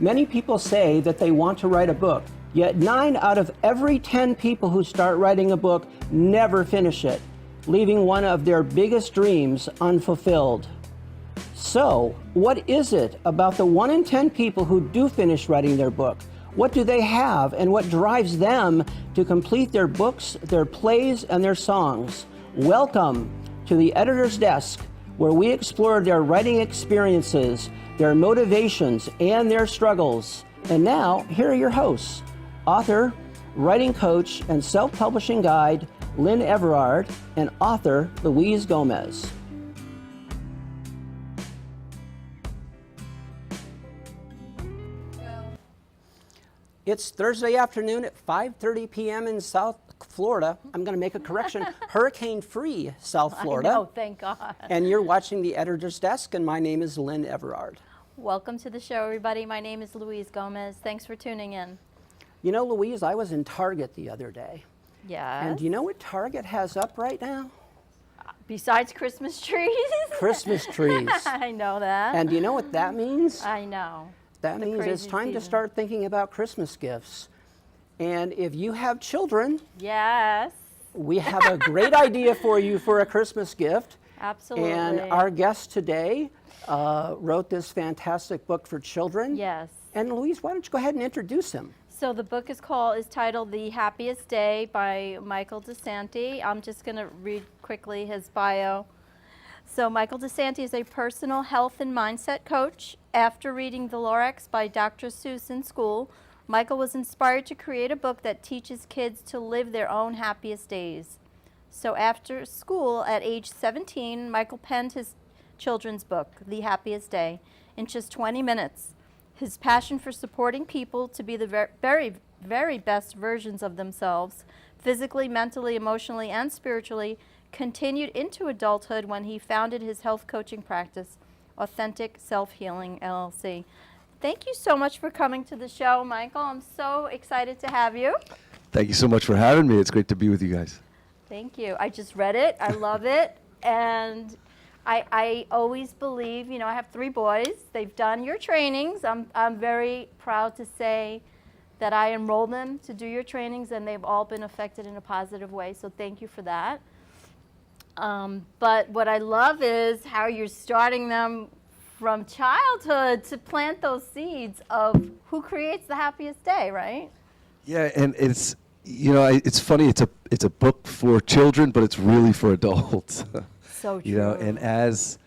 Many people say that they want to write a book, yet 9 out of every 10 people who start writing a book never finish it, leaving one of their biggest dreams unfulfilled. So, what is it about the 1 in 10 people who do finish writing their book? What do they have, and what drives them to complete their books, their plays, and their songs? Welcome to the Editor's Desk, where we explore their writing experiences, their motivations, and their struggles. And now, here are your hosts, author, writing coach, and self-publishing guide, Lynn Everard, and author, Louise Gomez. It's Thursday afternoon at 5:30 p.m. in South Florida. I'm going to make a correction. Hurricane-free South Florida. I know, thank God. And you're watching the Editor's Desk, and my name is Lynn Everard. Welcome to the show, everybody. My name is Louise Gomez. Thanks for tuning in. You know, Louise, I was in Target the other day. Yes. And do you know what Target has up right now? Besides Christmas trees? Christmas trees. I know that. And do you know what that means? I know. That The means it's crazy time to season. start thinking about Christmas gifts. And if you have children, Yes. we have a great idea for you for a Christmas gift. Absolutely. And our guest today wrote this fantastic book for children. Yes. And Louise, why don't you go ahead and introduce him? So the book is titled The Happiest Day by Michael DeSanti. I'm just going to read quickly his bio. So Michael DeSanti is a personal health and mindset coach. After reading The Lorax by Dr. Seuss in school, Michael was inspired to create a book that teaches kids to live their own happiest days. So after school, at age 17, Michael penned his children's book, The Happiest Day, in just 20 minutes. His passion for supporting people to be the very, very best versions of themselves, physically, mentally, emotionally, and spiritually, continued into adulthood when he founded his health coaching practice, Authentic Self-Healing, LLC. Thank you so much for coming to the show, Michael. I'm so excited to have you. Thank you so much for having me. It's great to be with you guys. Thank you. I just read it. I love it. And I always believe, you know, I have 3 boys. They've done your trainings. I'm very proud to say that I enrolled them to do your trainings, and they've all been affected in a positive way. So thank you for that. But what I love is how you're starting them from childhood to plant those seeds of who creates the happiest day, right? Yeah, and it's, you know, it's funny. It's a book for children, but it's really for adults. So true. You know, and as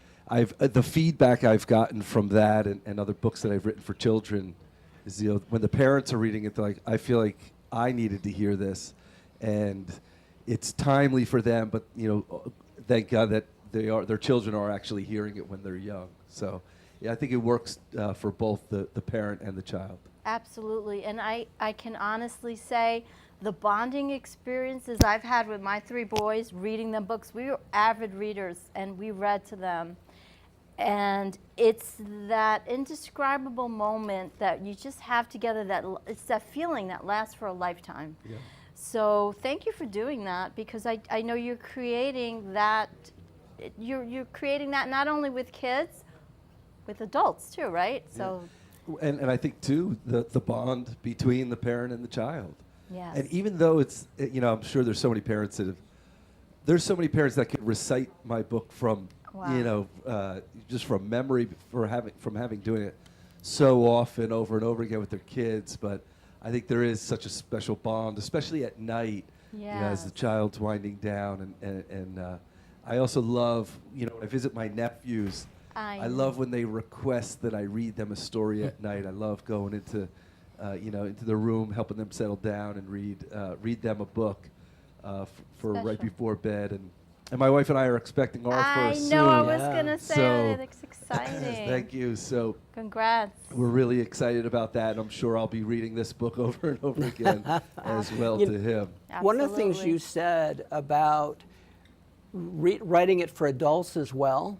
the feedback I've gotten from that and other books that I've written for children is, you know, when the parents are reading it, they're like, I feel like I needed to hear this, and it's timely for them. But you know, thank God that their children are actually hearing it when they're young. So, yeah, I think it works for both the parent and the child. Absolutely. And I can honestly say the bonding experiences I've had with my 3 boys, reading them books, we were avid readers, and we read to them. And it's that indescribable moment that you just have together, it's that feeling that lasts for a lifetime. Yeah. So thank you for doing that, because I know you're creating that, you're creating that not only with kids, with adults too, right? Yeah. So. And I think too the bond between the parent and the child. Yes. And even though it's, you know, I'm sure there's so many parents that could recite my book from, Wow. you know, just from memory from having doing it so often over and over again with their kids. But I think there is such a special bond, especially at night, you know, as the child's winding down. And I also love, you know, when I visit my nephews, I love when they request that I read them a story at night. I love going into, you know, into the room, helping them settle down and read them a book for right Special. before bed. And my wife and I are expecting our first soon. I know, I was going to say, So- it's exciting. Thank you. So Congrats. we're really excited about that. And I'm sure I'll be reading this book over and over again as well You to him. One of the things Absolutely. you said about writing it for adults as well,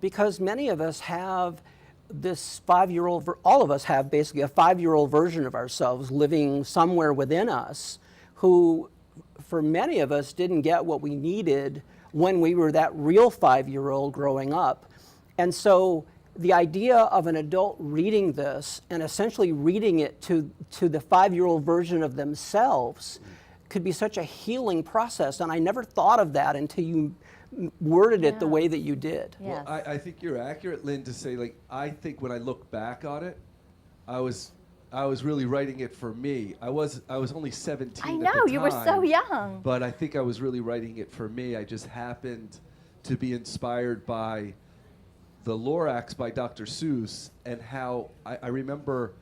because many of us have this 5-year-old, all of us have basically a 5-year-old version of ourselves living somewhere within us, who for many of us didn't get what we needed when we were that real 5-year-old growing up. And so the idea of an adult reading this and essentially reading it to the 5-year-old version of themselves could be such a healing process. And I never thought of that until you worded it the way that you did. Yes. Well, I think you're accurate, Lynn, to say, like, I think when I look back on it, I was really writing it for me. I was only 17 I at know, the you were time, so young. But I think I was really writing it for me. I just happened to be inspired by the Lorax by Dr. Seuss, and how I remember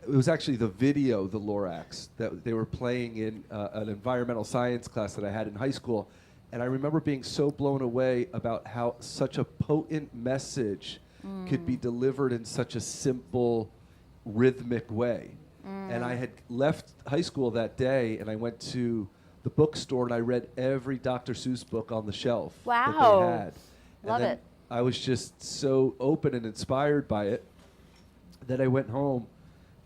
it was actually the video, the Lorax, that they were playing in an environmental science class that I had in high school. And I remember being so blown away about how such a potent message could be delivered in such a simple, rhythmic way. And I had left high school that day, and I went to the bookstore, and I read every Dr. Seuss book on the shelf that Wow. they had. And Love then it. I was just so open and inspired by it that I went home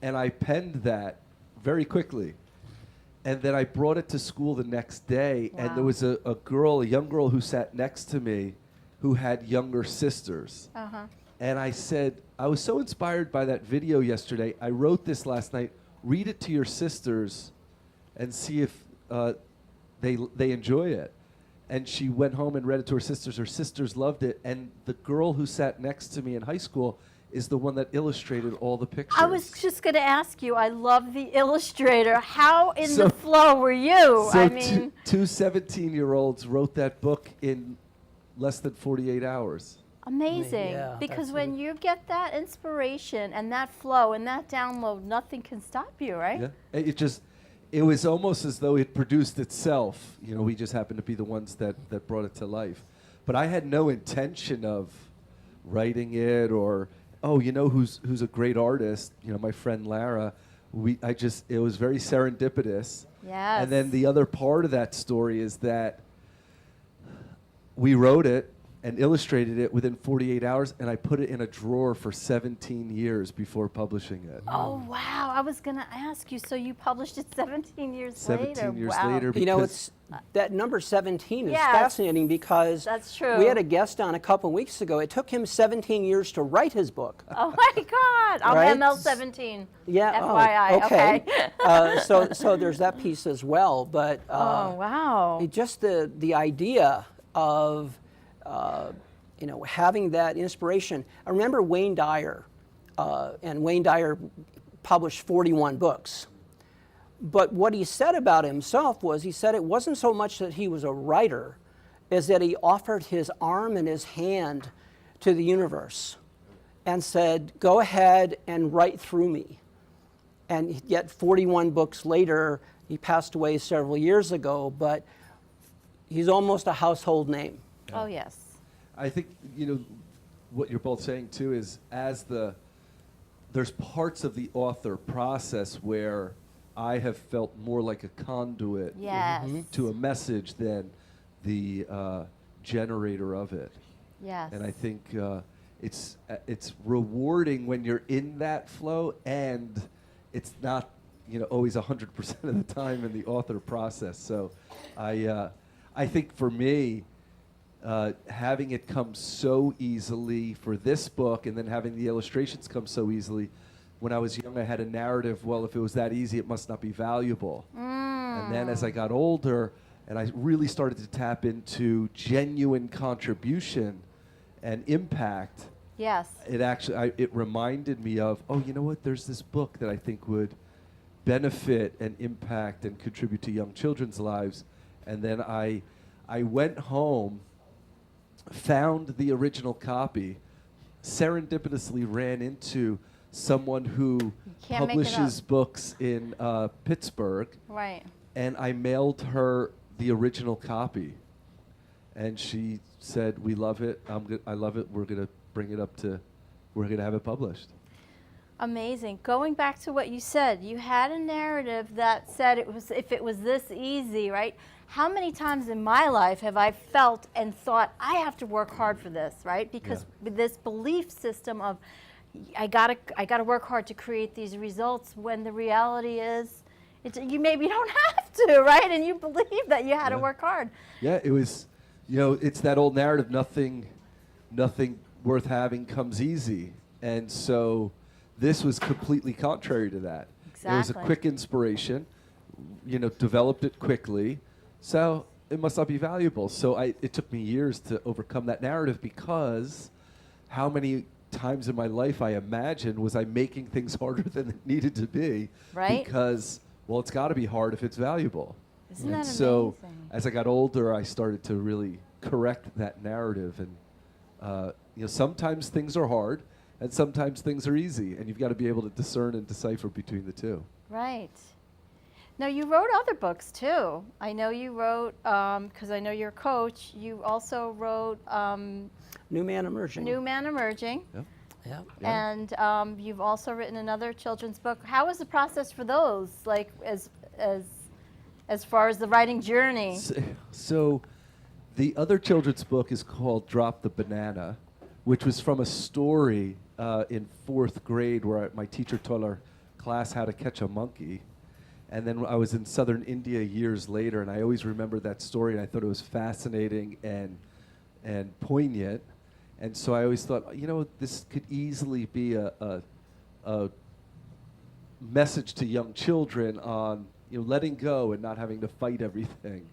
and I penned that very quickly. And then I brought it to school the next day, and there Wow. was a young girl who sat next to me who had younger sisters. Uh-huh. And I said, I was so inspired by that video yesterday. I wrote this last night. Read it to your sisters and see if they enjoy it. And she went home and read it to her sisters. Her sisters loved it. And the girl who sat next to me in high school is the one that illustrated all the pictures. I was just going to ask you, I love the illustrator. How in So- the flow were you? So I mean, two 17-year-olds wrote that book in less than 48 hours. amazing. Yeah, Because that's when you get that inspiration and that flow and that download, nothing can stop you, right? Yeah. It was almost as though it produced itself. You know, we just happened to be the ones that brought it to life. But I had no intention of writing it or, oh, you know who's a great artist? You know, my friend Lara. It was very serendipitous. Yes. And then the other part of that story is that we wrote it and illustrated it within 48 hours, and I put it in a drawer for 17 years before publishing it. Oh, wow. I was going to ask you, so you published it 17 years 17 later? years Wow. later. You know, because- it's that number 17 is Yes, fascinating because that's true. we had a guest on a couple weeks ago. It took him 17 years to write his book. Oh, my God. I'm Right? ML17. Yeah. FYI. Oh, okay. Okay. So there's that piece as well. But Oh, wow. just the idea of having that inspiration. I remember Wayne Dyer, and Wayne Dyer published 41 books. But what he said about himself was, he said it wasn't so much that he was a writer, as that he offered his arm and his hand to the universe and said, go ahead and write through me. And yet 41 books later, he passed away several years ago, but he's almost a household name. Oh, yes. I think, what you're both saying too is there's parts of the author process where I have felt more like a conduit Yes. to a message than the generator of it. Yes. And I think it's rewarding when you're in that flow, and it's not always 100% of the time in the author process. So I think for me, having it come so easily for this book, and then having the illustrations come so easily. When I was young, I had a narrative, well, if it was that easy, it must not be valuable. And then as I got older, and I really started to tap into genuine contribution and impact, Yes. it reminded me of, oh, you know what, there's this book that I think would benefit and impact and contribute to young children's lives. And then I went home, found the original copy, serendipitously ran into someone who can't make it publishes books in Pittsburgh, Right. and I mailed her the original copy. And she said, we love it, I love it, we're going to have it published. Amazing. Going back to what you said, you had a narrative that said if it was this easy, right? How many times in my life have I felt and thought, I have to work hard for this, right? Because with this belief system of, I gotta work hard to create these results, when the reality is, you maybe don't have to, right? And you believe that you had to work hard. Yeah, it was, it's that old narrative, nothing worth having comes easy. And so this was completely contrary to that. It was a Exactly. quick inspiration, developed it quickly. So it must not be valuable. So it took me years to overcome that narrative, because how many times in my life I imagined was I making things harder than it needed to be. Right. Because, well, it's got to be hard if it's valuable. Isn't And that so amazing? as I got older, I started to really correct that narrative. And sometimes things are hard, and sometimes things are easy, and you've got to be able to discern and decipher between the two. Right. Now, you wrote other books too. I know you wrote, because I know you're a coach, you also wrote New Man Emerging. New Man Emerging, Yep. Yeah. Yeah. and you've also written another children's book. How was the process for those, like as far as the writing journey? So the other children's book is called Drop the Banana, which was from a story in 4th grade where my teacher taught our class how to catch a monkey. And then I was in southern India years later, and I always remember that story, and I thought it was fascinating and poignant. And so I always thought, this could easily be a message to young children on letting go and not having to fight everything.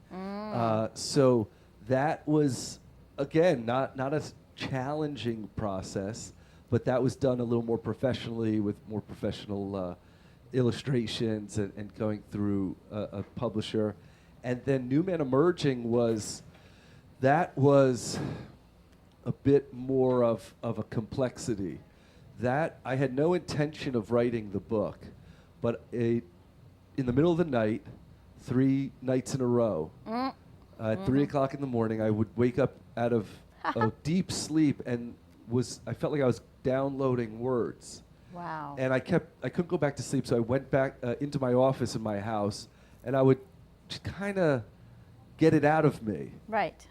So that was, again, not a challenging process, but that was done a little more professionally with more professional illustrations and going through a publisher. And then New Man Emerging was a bit more of a complexity. That I had no intention of writing the book, but in the middle of the night, 3 nights in a row, at 3 o'clock in the morning, I would wake up out of a deep sleep and I felt like I was downloading words. Wow. And I couldn't go back to sleep, so I went back into my office in my house, and I would just kind of get it out of me. Right.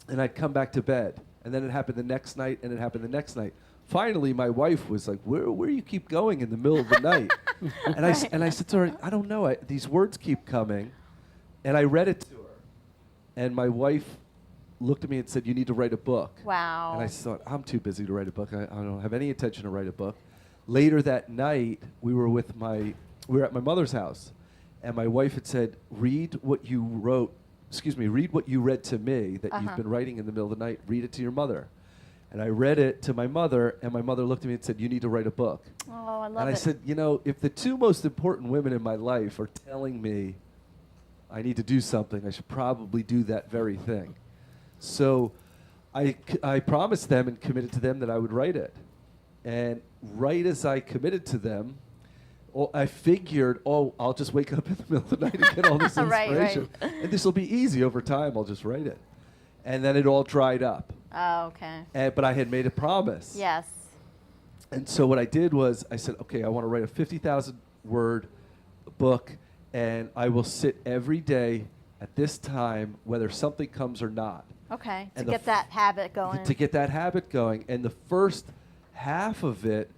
And I'd come back to bed. And then it happened the next night, and it happened the next night. Finally, my wife was like, where you keep going in the middle of the night? And I said to her, I don't know. These words keep coming. And I read it to her. And my wife looked at me and said, you need to write a book. Wow. And I thought, I'm too busy to write a book. I don't have any intention to write a book. Later that night, we were at my mother's house. And my wife had said, read what you read to me that you've been writing in the middle of the night. Read it to your mother. And I read it to my mother, and my mother looked at me and said, you need to write a book. Oh, I love it. And I said, if the 2 most important women in my life are telling me I need to do something, I should probably do that very thing. So I promised them and committed to them that I would write it. And right as I committed to them, I figured, I'll just wake up in the middle of the night and get all this Right, inspiration. And this will be easy over time. I'll just write it. And then it all dried up. Oh, okay. But I had made a promise. Yes. And so what I did was I said, okay, I want to write a 50,000-word book, and I will sit every day at this time, whether something comes or not. Okay. And To get that habit going. To get that habit going. And the first half of it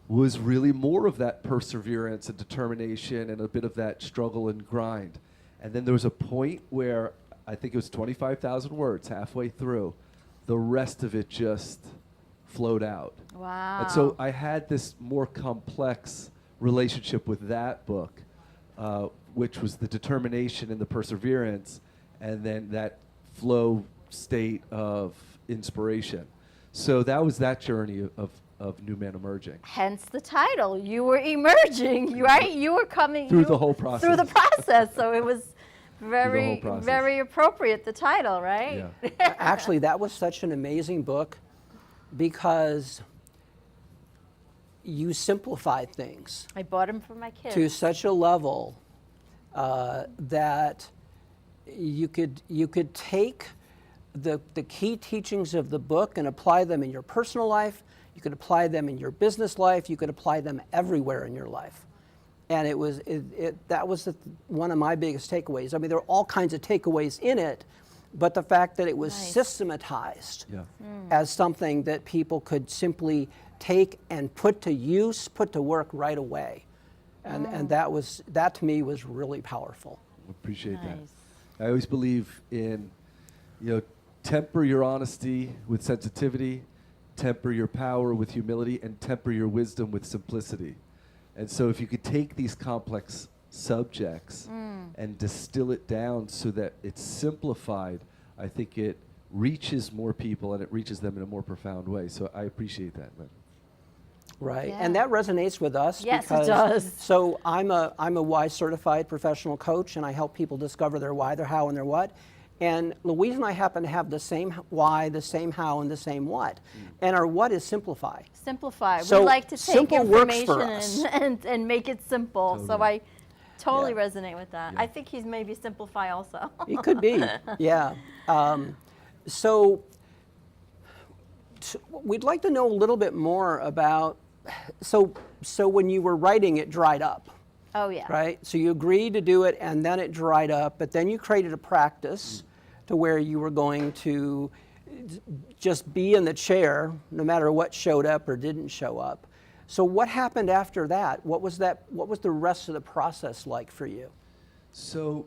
was really more of that perseverance and determination and a bit of that struggle and grind. And then there was a point where I think it was 25,000 words halfway through. The rest of it just flowed out. Wow. And so I had this more complex relationship with that book, which was the determination and the perseverance, and then that flow state of inspiration. So that was that journey of New Man Emerging. Hence the title. You were emerging, right? You were coming Through the whole process. Through the process. So it was whole very, process. very appropriate, the title, right? Yeah. Actually, that was such an amazing book because you simplified things I bought them for my kids. to such a level that you could take the key teachings of the book and apply them in your personal life. You could apply them in your business life. You could apply them everywhere in your life. And that was one of my biggest takeaways. I mean, there are all kinds of takeaways in it, but the fact that it was Nice. systematized Yeah. as something that people could simply take and put to use, put to work right away. And that to me was really powerful. Appreciate that. Nice. I always believe in, temper your honesty with sensitivity, temper your power with humility, and temper your wisdom with simplicity. And so if you could take these complex subjects and distill it down so that it's simplified, I think it reaches more people and it reaches them in a more profound way. So I appreciate that, Lynn. Right, Yeah. and that resonates with us. Yes, it because, does. So I'm a why certified professional coach, and I help people discover their why, their how, and their what. And Louise and I happen to have the same why, the same how, and the same what. And our what is simplify. Simplify. So we like to take simple works for information us. and make it simple. So Totally. I totally Yeah. resonate with that. Yeah. I think he's maybe simplify also. It could be, yeah. So we'd like to know a little bit more about, so when you were writing, it dried up, Oh yeah. right? So you agreed to do it, and then it dried up, but then you created a practice to where you were going to just be in the chair no matter what showed up or didn't show up. So what happened after that? What was the rest of the process like for you? So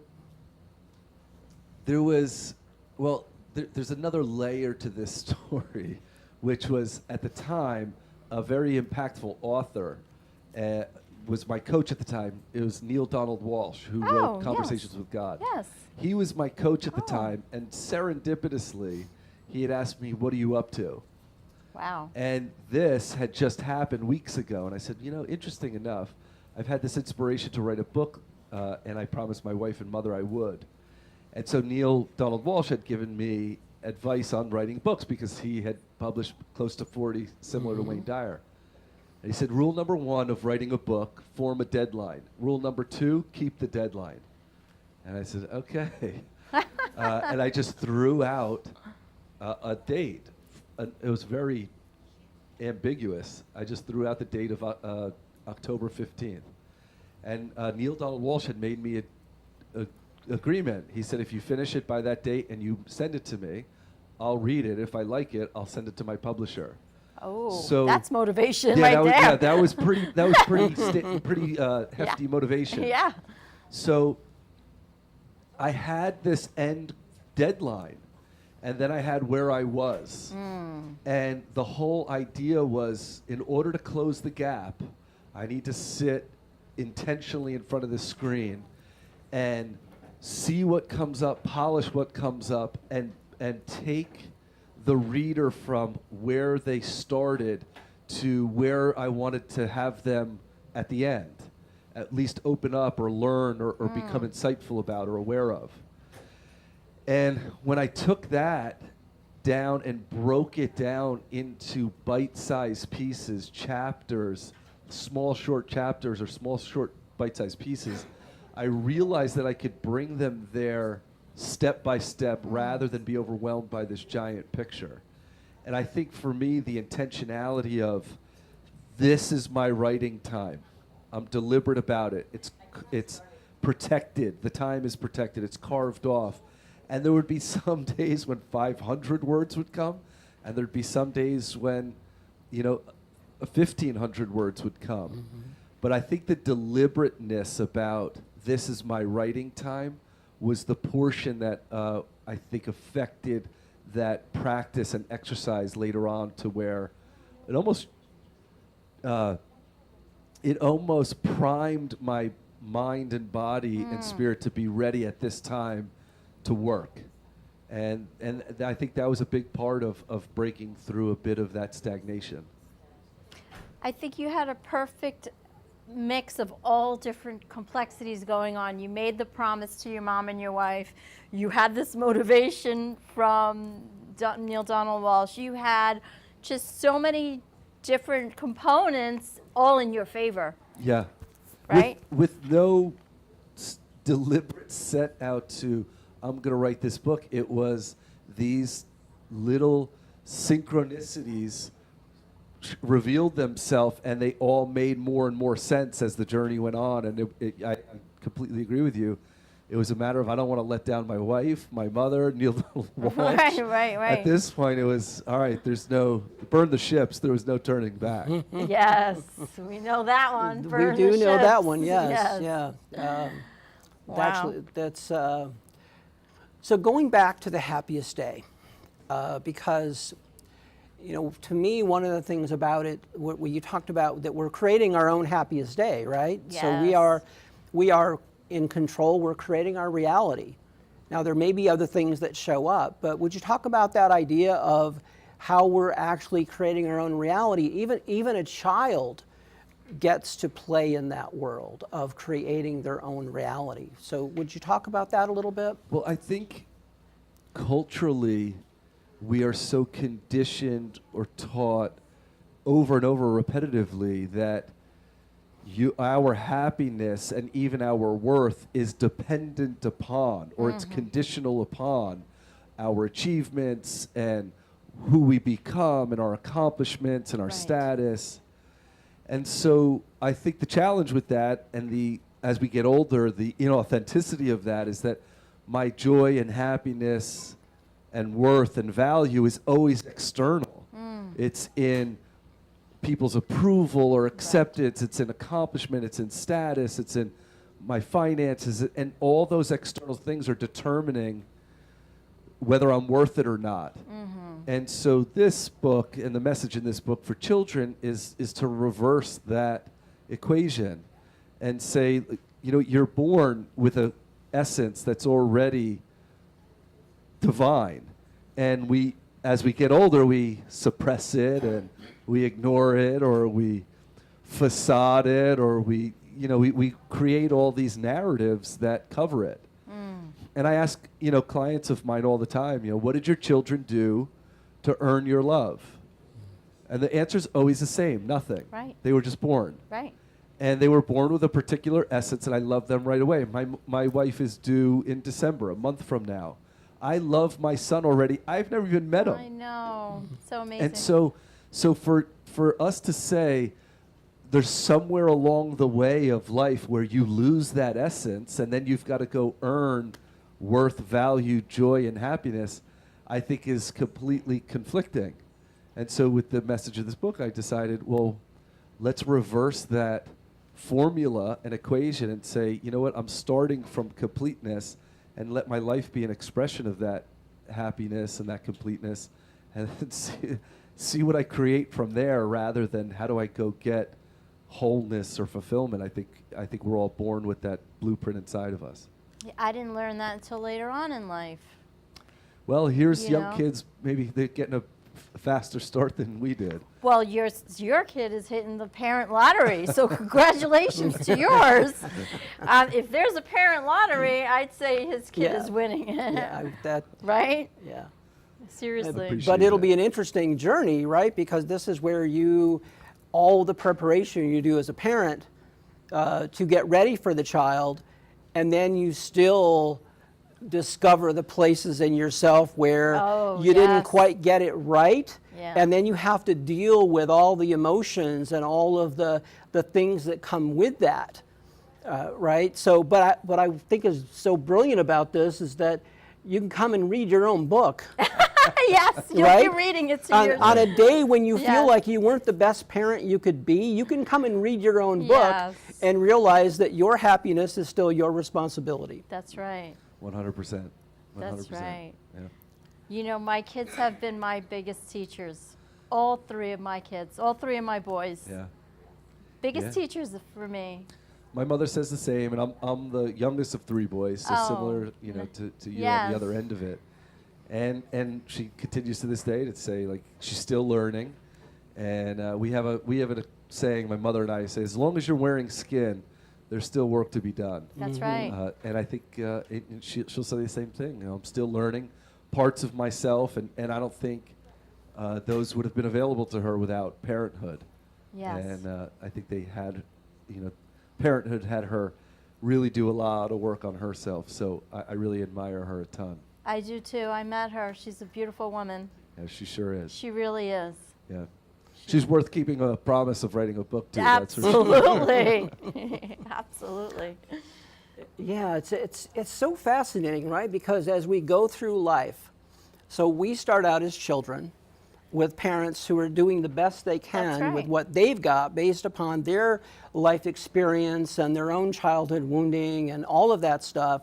there was, well, there's another layer to this story, which was at the time a very impactful author. Was my coach at the time. It was Neil Donald Walsh, who Oh, wrote yes. Conversations with God. Yes. He was my coach at the Oh. time, and serendipitously, he had asked me, "What are you up to?" Wow. And this had just happened weeks ago, and I said, interesting enough, I've had this inspiration to write a book, and I promised my wife and mother I would. And so Neil Donald Walsh had given me advice on writing books because he had published close to 40 similar to Wayne Dyer. And he said, rule number 1 of writing a book, form a deadline. Rule number 2, keep the deadline. And I said, okay. And I just threw out a date. It was very ambiguous. I just threw out the date of October 15th. And Neil Donald Walsh had made me a agreement. He said, if you finish it by that date and you send it to me, I'll read it. If I like it, I'll send it to my publisher. Oh, So- that's motivation Yeah, right that was, there. yeah, that was pretty. That was pretty hefty motivation. Yeah. So I had this end deadline, and then I had where I was, and the whole idea was, in order to close the gap, I need to sit intentionally in front of the screen and see what comes up, polish what comes up, and take the reader from where they started to where I wanted to have them at the end, at least open up or learn or become insightful about or aware of. And when I took that down and broke it down into bite-sized pieces, chapters, small short chapters or small short bite-sized pieces, I realized that I could bring them there step by step rather than be overwhelmed by this giant picture. And I think for me, the intentionality of this is my writing time. I'm deliberate about it. It's protected. The time is protected. It's carved off. And there would be some days when 500 words would come, and there'd be some days when, 1,500 words would come. Mm-hmm. But I think the deliberateness about this is my writing time was the portion that I think affected that practice and exercise later on, to where it almost primed my mind and body and spirit to be ready at this time to work. And I think that was a big part of breaking through a bit of that stagnation. I think you had a perfect mix of all different complexities going on. You made the promise to your mom and your wife. You had this motivation from Neil Donald Walsh. You had just so many different components all in your favor. Yeah. Right? With no deliberate set out to, I'm going to write this book. It was these little synchronicities revealed themselves, and they all made more and more sense as the journey went on. And I completely agree with you. It was a matter of, I don't want to let down my wife, my mother, Neil Walsh. Right. At this point, it was, all right, burn the ships. There was no turning back. Yes, we know that one. We Burn do the know that ships. one, yes. Yeah. Wow. That's so going back to the happiest day, because to me, one of the things about it, what you talked about, that we're creating our own happiest day, right? So we are in control. We're creating our reality. Now, there may be other things that show up, but would you talk about that idea of how we're actually creating our own reality? Even a child gets to play in that world of creating their own reality. So would you talk about that a little bit? Well, I think culturally, we are so conditioned or taught over and over repetitively that our happiness and even our worth is dependent upon, or it's conditional upon, our achievements and who we become and our accomplishments and our status. And so I think the challenge with that, and as we get older, the inauthenticity of that is that my joy and happiness and worth and value is always external. It's in people's approval or acceptance, it's in accomplishment, it's in status, it's in my finances, and all those external things are determining whether I'm worth it or not. And so this book, and the message in this book for children is to reverse that equation and say, you're born with an essence that's already divine. And as we get older, we suppress it and we ignore it, or we facade it, or we create all these narratives that cover it. And I ask, clients of mine all the time, what did your children do to earn your love? And the answer is always the same: nothing. Right. They were just born. Right. And they were born with a particular essence, and I love them right away. My wife is due in December, a month from now. I love my son already. I've never even met him. I know. So amazing. And so for us to say there's somewhere along the way of life where you lose that essence, and then you've got to go earn worth, value, joy, and happiness, I think is completely conflicting. And so with the message of this book, I decided, well, let's reverse that formula and equation and say, you know what, I'm starting from completeness, and let my life be an expression of that happiness and that completeness, and then see what I create from there, rather than how do I go get wholeness or fulfillment. I think we're all born with that blueprint inside of us. Yeah, I didn't learn that until later on in life. Well, here's young kids, maybe they're getting a faster start than we did. Well, your kid is hitting the parent lottery, so congratulations to yours. If there's a parent lottery, I'd say his kid is winning. Right? Yeah. Seriously. But it'll be an interesting journey, right? Because this is where all the preparation you do as a parent to get ready for the child, and then you still discover the places in yourself where you didn't quite get it right. Yeah. And then you have to deal with all the emotions and all of the things that come with that, right? So, what I think is so brilliant about this is that you can come and read your own book. Yes, you'll be reading it to yourself. On a day when you feel like you weren't the best parent you could be, you can come and read your own book and realize that your happiness is still your responsibility. That's right. 100%. That's right. Yeah. My kids have been my biggest teachers. All three of my kids, all three of my boys. Yeah. Biggest teachers for me. My mother says the same, and I'm the youngest of three boys, so similar, to you on the other end of it. And she continues to this day to say, like, she's still learning. And we have a saying, my mother and I say, as long as you're wearing skin, there's still work to be done. That's right. And I think she'll say the same thing. I'm still learning parts of myself, and I don't think those would have been available to her without parenthood. Yes. And I think they had, parenthood had her really do a lot of work on herself. So I really admire her a ton. I do too. I met her. She's a beautiful woman. Yeah, she sure is. She really is. Yeah. She's worth keeping a promise of writing a book too. That's for sure. Absolutely. Absolutely. Yeah, it's so fascinating, right? Because as we go through life, so we start out as children with parents who are doing the best they can with what they've got based upon their life experience and their own childhood wounding and all of that stuff.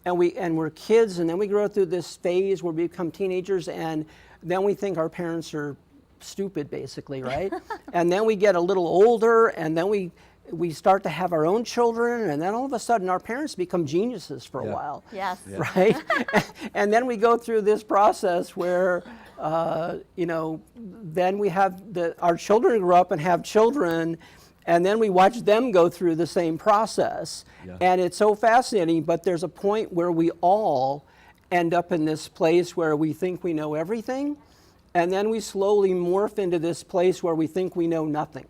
And we're kids, and then we grow through this phase where we become teenagers, and then we think our parents are stupid, basically, right? And then we get a little older, and then we start to have our own children, and then all of a sudden our parents become geniuses for a while. Yes. Right? And then we go through this process where, you know, then we have our children grow up and have children, and then we watch them go through the same process. Yeah. And it's so fascinating, but there's a point where we all end up in this place where we think we know everything, and then we slowly morph into this place where we think we know nothing.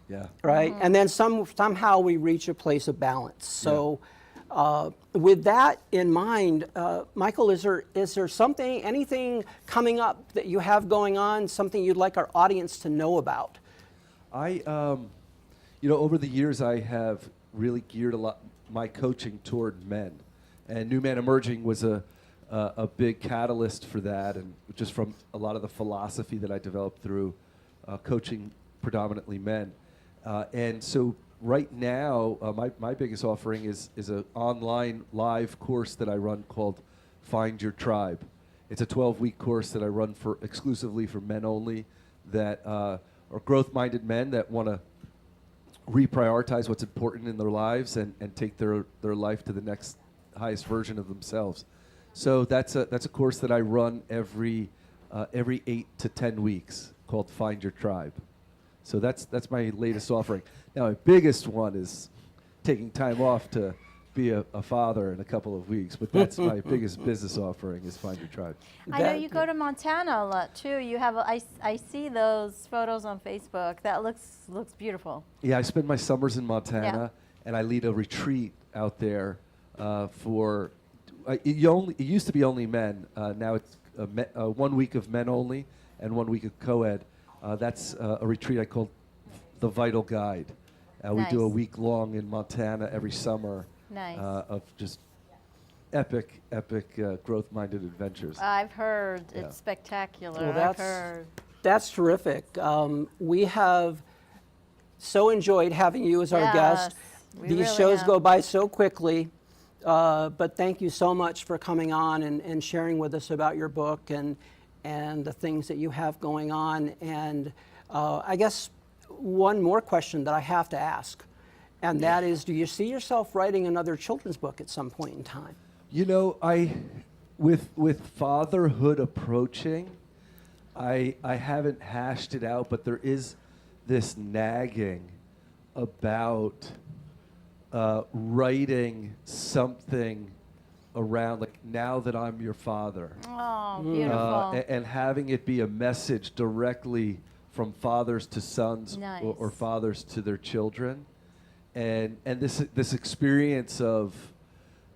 Yeah. Right? And then somehow we reach a place of balance. So with that in mind, Michael, is there something, anything coming up that you have going on, something you'd like our audience to know about? You know, over the years, I have really geared a lot my coaching toward men, and New Man Emerging was a big catalyst for that, and just from a lot of the philosophy that I developed through coaching predominantly men. And so right now, my biggest offering is an online live course that I run called Find Your Tribe. It's a 12-week course that I run exclusively for men only that are growth-minded men that want to reprioritize what's important in their lives and take their life to the next highest version of themselves. So that's a course that I run every 8 to 10 weeks called Find Your Tribe. So that's my latest offering. Now, my biggest one is taking time off to be a father in a couple of weeks, but that's my biggest business offering is Find Your Tribe. I know you go to Montana a lot too. You have I see those photos on Facebook. That looks beautiful. Yeah, I spend my summers in Montana, and I lead a retreat out there for. It used to be only men. Now it's 1 week of men only and 1 week of co-ed. That's a retreat I call the Vital Guide. We do a week long in Montana every summer of just epic growth-minded adventures. I've heard it's spectacular. Well, I've heard. That's terrific. We have so enjoyed having you as our guest. we These really shows have. go by so quickly, but thank you so much for coming on and sharing with us about your book and the things that you have going on. And I guess one more question that I have to ask, and that is, do you see yourself writing another children's book at some point in time? You know, with fatherhood approaching, I haven't hashed it out, but there is this nagging about writing something around, like, now that I'm your father. Oh, beautiful. And having it be a message directly from fathers to sons or fathers to their children. And this experience of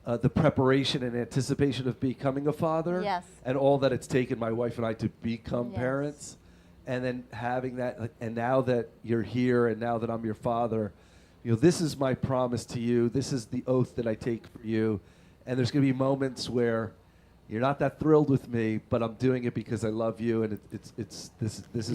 the preparation and anticipation of becoming a father, and all that it's taken my wife and I to become parents, and then having that, and now that you're here, and now that I'm your father, you know, this is my promise to you. This is the oath that I take for you. And there's going to be moments where you're not that thrilled with me, but I'm doing it because I love you, and this is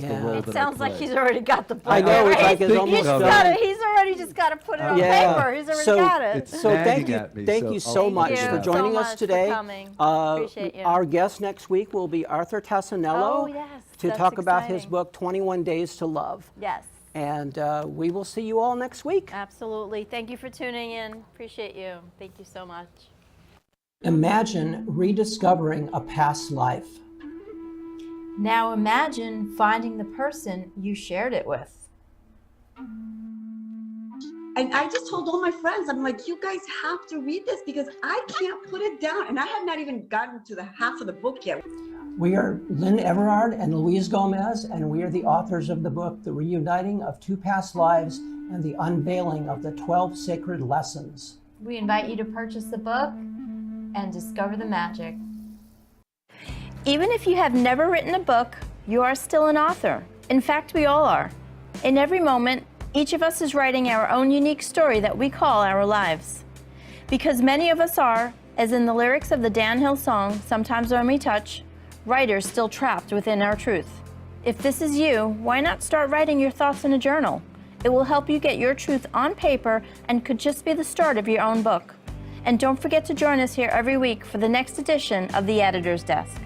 the role that I It sounds play. like he's already got the book. I know, it's right? like it's almost done. He's already just got to put it on Yeah. paper. He's already So- got it. It's So thank nagging you, at me, thank so you I'll so keep much doing for it. joining so us much today. For coming. Appreciate you. Our guest next week will be Arthur Tassanello Oh, yes, to that's talk about his exciting. book, 21 Days to Love. Yes, And we will see you all next week. absolutely. Thank you for tuning in. Appreciate you. Thank you so much. Imagine rediscovering a past life. Now imagine finding the person you shared it with. And I just told all my friends, I'm like, you guys have to read this because I can't put it down. And I have not even gotten to the half of the book yet. We are Lynn Everard and Louise Gomez, and we are the authors of the book, The Reuniting of Two Past Lives and the Unveiling of the 12 Sacred Lessons. We invite you to purchase the book and discover the magic. Even if you have never written a book, you are still an author. In fact, we all are. In every moment, each of us is writing our own unique story that we call our lives. Because many of us are, as in the lyrics of the Dan Hill song, Sometimes When We Touch, writers still trapped within our truth. If this is you, why not start writing your thoughts in a journal? It will help you get your truth on paper and could just be the start of your own book. And don't forget to join us here every week for the next edition of The Editor's Desk.